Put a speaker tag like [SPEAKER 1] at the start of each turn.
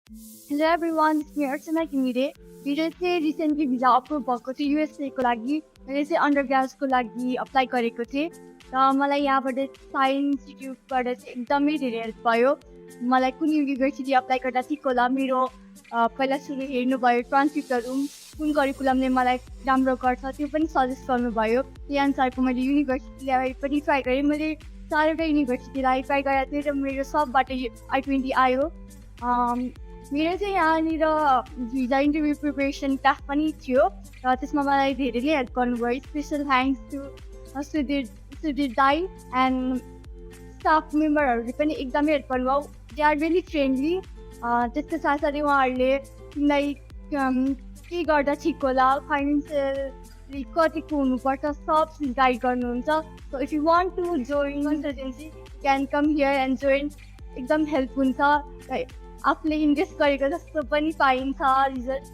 [SPEAKER 1] Hello everyone, it's me Archana Visa. मेरो चाहिँ recently visa approve भएको थियो युएसएको लागि। मैले चाहिँ अन्डरग्रेजुएटको लागि अप्लाई गरेको थिएँ र मलाई यहाँबाट साइन इन्स्टिट्युटबाट चाहिँ एकदमै धेरै हेल्प भयो। मलाई कुन युनिभर्सिटी अप्लाई गर्दा ठिक होला, मेरो पहिला सुरु हेर्नुभयो ट्रान्सक्रिप्टहरू कुन करिकुलमले मलाई राम्रो गर्छ त्यो पनि सजेस्ट गर्नुभयो। त्यही अनुसारको मैले युनिभर्सिटीलाई पनि ट्राई गरेँ। मैले 4वटा युनिभर्सिटीलाई ट्राई गरेको थिएँ र मेरो सबबाट I-20 आयो। मेरो चाहिँ यहाँनिर भिजा इन्टरभ्यू प्रिपरेसन क्लास पनि थियो र त्यसमा मलाई धेरैले हेल्प गर्नुभयो। स्पेसल थ्याङ्क्स टु सुधीर दाई एन्ड स्टाफ मेम्बरहरूले पनि एकदमै हेल्प गर्नुभयो। They are very friendly. त्यसको साथसाथै उहाँहरूले तिमीलाई के गर्दा ठिक होला, फाइनेन्सियली कतिको हुनुपर्छ, सब गाइड गर्नुहुन्छ। So if you want to join consultancy can come here and join. एकदम हेल्प हुन्छ। आफूले इन्भेस्ट गरेको जस्तो पनि पाइन्छ रिजल्ट।